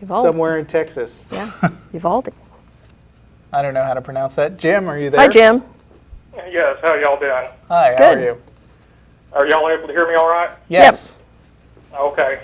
Uvalde. Somewhere in Texas. Yeah, Uvalde. I don't know how to pronounce that. Jim, are you there? Hi, Jim. Yes, how y'all doing? Hi, how Good. are you? Are y'all able to hear me all right? Yes. Okay.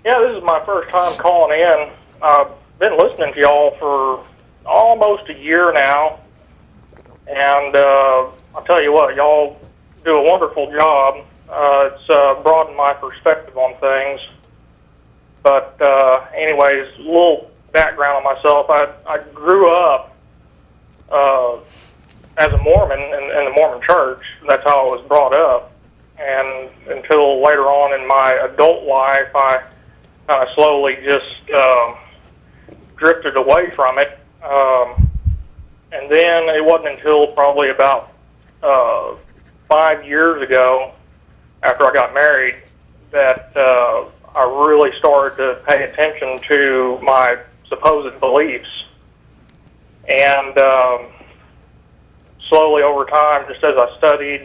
Yeah, this is my first time calling in. I've been listening to y'all for almost a year now, and I'll tell you what, y'all do a wonderful job. It's broadened my perspective on things. But anyways, a little background on myself. I grew up as a Mormon in the Mormon church. That's how I was brought up. And until later on in my adult life, I kind of slowly just drifted away from it. And then it wasn't until probably about 5 years ago, after I got married, that I really started to pay attention to my supposed beliefs. And slowly over time, just as I studied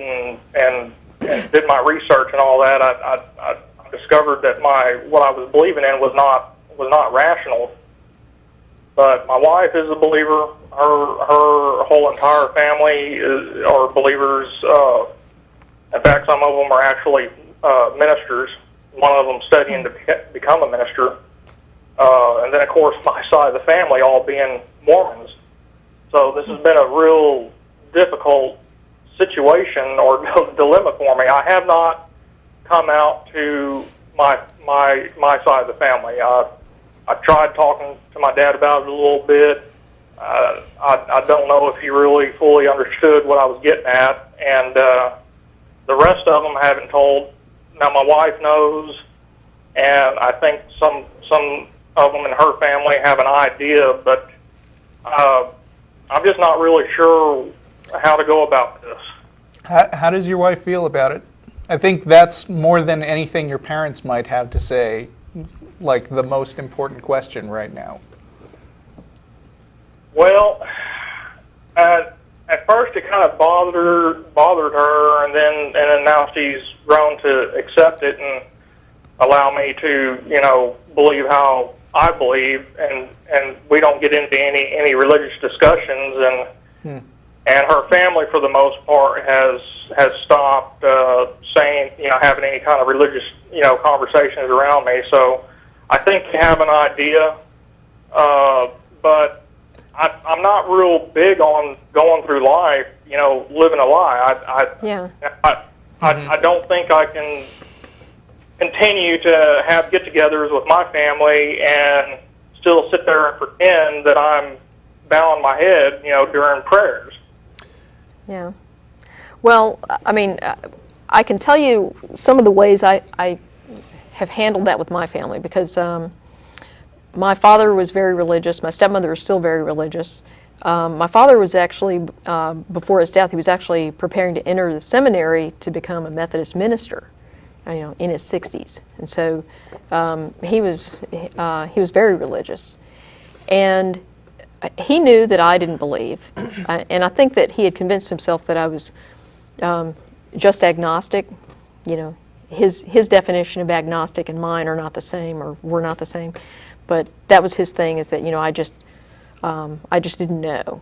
and did my research and all that, I discovered that what I was believing in was not rational. But my wife is a believer. Her whole entire family are believers. In fact, some of them are actually ministers. One of them studying to become a minister. And then, of course, my side of the family all being Mormons. So this has been a real difficult situation or dilemma for me. I have not come out to my side of the family. I tried talking to my dad about it a little bit. I don't know if he really fully understood what I was getting at, and the rest of them haven't told. Now my wife knows, and I think some of them in her family have an idea, but I'm just not really sure how to go about this. How does your wife feel about it? I think that's more than anything your parents might have to say, like the most important question right now. Well, at first it kind of bothered her, and then now she's grown to accept it and allow me to, believe how I believe, and we don't get into any religious discussions, and her family for the most part has stopped saying, having any kind of religious, conversations around me. So I think they have an idea, but I'm not real big on going through life, living a lie. I don't think I can continue to have get-togethers with my family and still sit there and pretend that I'm bowing my head, during prayers. Yeah. Well, I mean, I can tell you some of the ways I have handled that with my family, because my father was very religious. My stepmother is still very religious. My father was actually, before his death, he was actually preparing to enter the seminary to become a Methodist minister, in his 60s. And so he was very religious. And he knew that I didn't believe. And I think that he had convinced himself that I was just agnostic. His definition of agnostic and mine are not the same, or were not the same. But that was his thing, is that, I just didn't know.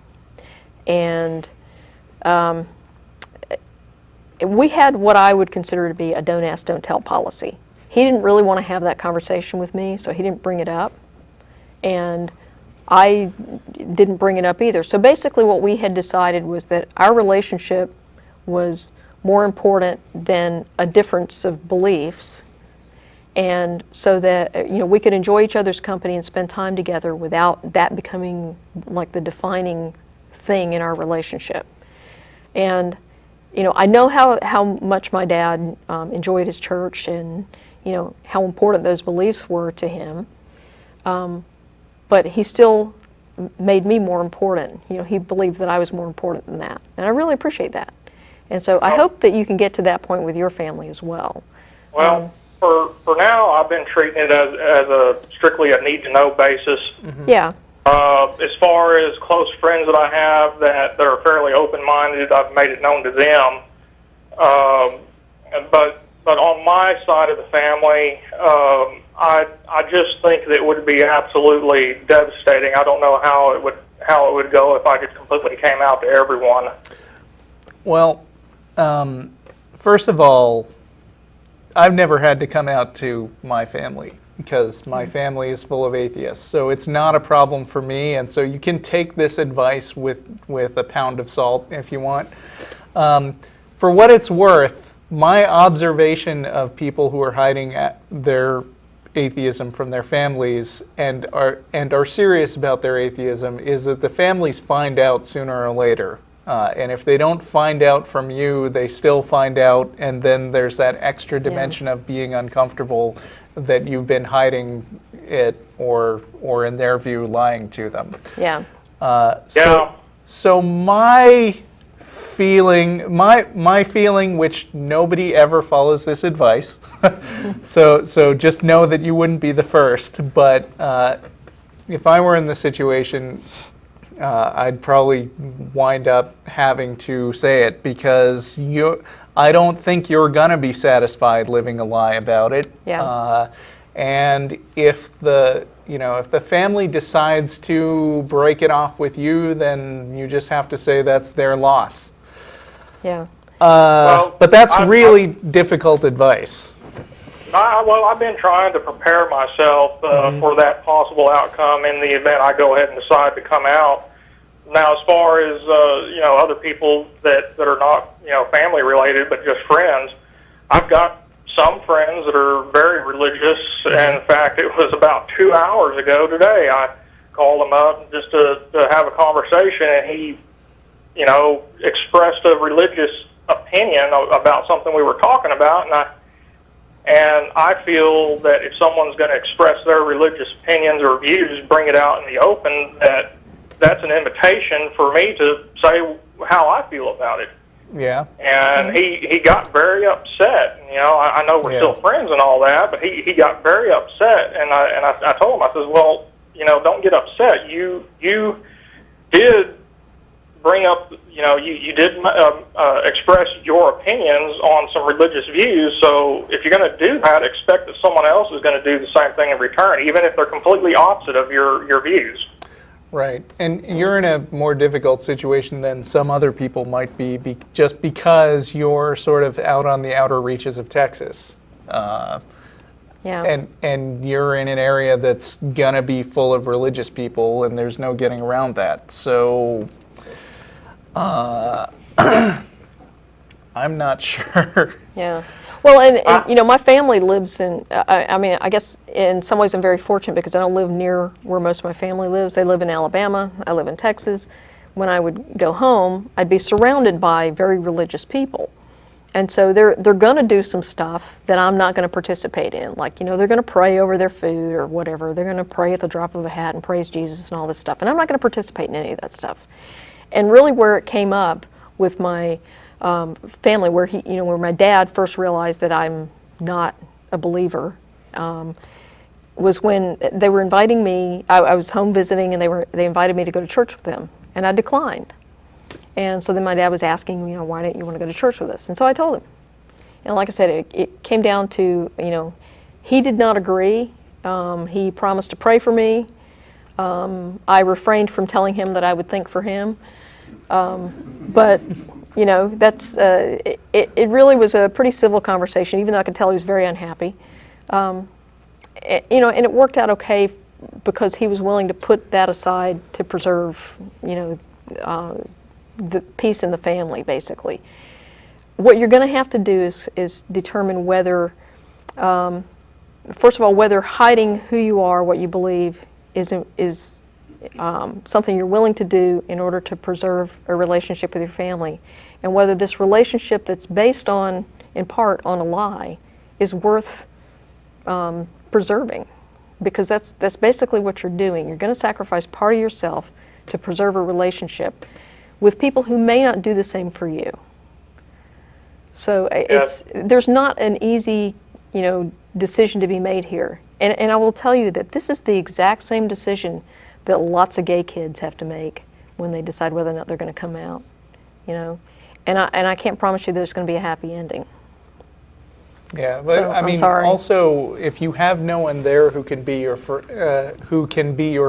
And we had what I would consider to be a don't ask, don't tell policy. He didn't really want to have that conversation with me, so he didn't bring it up. And I didn't bring it up either. So basically what we had decided was that our relationship was more important than a difference of beliefs, and so that we could enjoy each other's company and spend time together without that becoming like the defining thing in our relationship. And I know how much my dad enjoyed his church, and how important those beliefs were to him. But he still made me more important. He believed that I was more important than that, and I really appreciate that. And so I hope that you can get to that point with your family as well. Well, for now, I've been treating it as a strictly a need-to-know basis. Mm-hmm. Yeah. As far as close friends that I have that are fairly open-minded, I've made it known to them. But on my side of the family, I just think that it would be absolutely devastating. I don't know how it would go if I just completely came out to everyone. Well, first of all, I've never had to come out to my family because my family is full of atheists. So it's not a problem for me. And so you can take this advice with a pound of salt if you want. For what it's worth, my observation of people who are hiding their atheism from their families and are serious about their atheism is that the families find out sooner or later. And if they don't find out from you, they still find out, and then there's that extra dimension of being uncomfortable that you've been hiding it or in their view, lying to them. Yeah. So my feeling, which nobody ever follows this advice, so just know that you wouldn't be the first, but if I were in this situation, I'd probably wind up having to say it because I don't think you're going to be satisfied living a lie about it. Yeah. And if the family decides to break it off with you, then you just have to say that's their loss. Yeah. But that's really difficult advice. I've been trying to prepare myself for that possible outcome in the event I go ahead and decide to come out. Now, as far as other people that are not family related but just friends, I've got some friends that are very religious. And in fact, it was about 2 hours ago today I called him up just to have a conversation, and he expressed a religious opinion about something we were talking about, and I feel that if someone's going to express their religious opinions or views, bring it out in the open, that's an invitation for me to say how I feel about it. Yeah. And he got very upset. I know we're still friends and all that, but he got very upset, and I told him, I said, well, don't get upset. You did bring up, you did express your opinions on some religious views, so if you're going to do that, expect that someone else is going to do the same thing in return, even if they're completely opposite of your views. Right, and you're in a more difficult situation than some other people might be just because you're sort of out on the outer reaches of Texas. Yeah. And you're in an area that's gonna be full of religious people, and there's no getting around that. So, I'm not sure. Yeah. Well, and my family lives in, I guess in some ways I'm very fortunate because I don't live near where most of my family lives. They live in Alabama. I live in Texas. When I would go home, I'd be surrounded by very religious people. And so they're going to do some stuff that I'm not going to participate in. Like, they're going to pray over their food or whatever. They're going to pray at the drop of a hat and praise Jesus and all this stuff. And I'm not going to participate in any of that stuff. And really where it came up with my family, where where my dad first realized that I'm not a believer, was when they were inviting me. I was home visiting, and they invited me to go to church with them, and I declined. And so then my dad was asking, why didn't you want to go to church with us? And so I told him. And like I said, it came down to, he did not agree. He promised to pray for me. I refrained from telling him that I would think for him. But that's it really was a pretty civil conversation, even though I could tell he was very unhappy. And it worked out okay because he was willing to put that aside to preserve, the peace in the family, basically. What you're going to have to do is determine whether, first of all, whether hiding who you are, what you believe, is something you're willing to do in order to preserve a relationship with your family, and whether this relationship that's based on, in part, on a lie, is worth preserving, because that's basically what you're doing. You're going to sacrifice part of yourself to preserve a relationship with people who may not do the same for you. So there's not an easy, decision to be made here. And I will tell you that this is the exact same decision that lots of gay kids have to make when they decide whether or not they're going to come out, And I can't promise you there's going to be a happy ending. Yeah, but So, I I'm mean, sorry. also, if you have no one there who can be your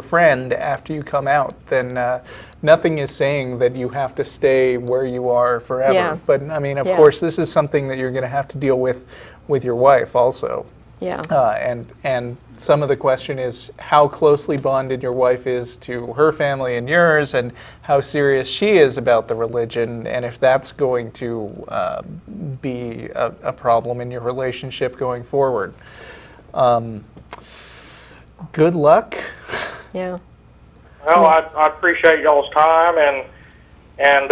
friend after you come out, then nothing is saying that you have to stay where you are forever. Yeah. But I mean, of Yeah. course, this is something that you're going to have to deal with your wife also. Yeah. And some of the question is how closely bonded your wife is to her family and yours, and how serious she is about the religion, and if that's going to be a problem in your relationship going forward. Good luck. Yeah. Well, I appreciate y'all's time, and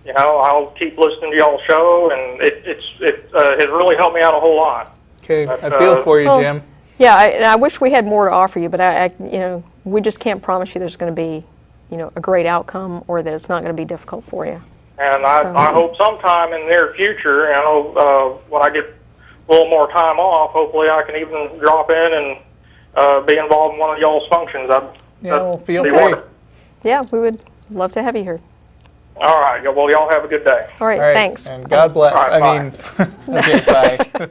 you know, I'll keep listening to y'all's show, and it has really helped me out a whole lot. Okay, But, I feel for you, well, Jim. Yeah, and I wish we had more to offer you, but you know, we just can't promise you there's going to be, you know, a great outcome or that it's not going to be difficult for you. And I hope sometime in the near future, you know, when I get a little more time off, hopefully I can even drop in and be involved in one of y'all's functions. Yeah, well, feel be free. wonderful. Yeah, we would love to have you here. All right. Well, y'all have a good day. All right, All right, thanks. and God bless. All right, I mean, okay, bye.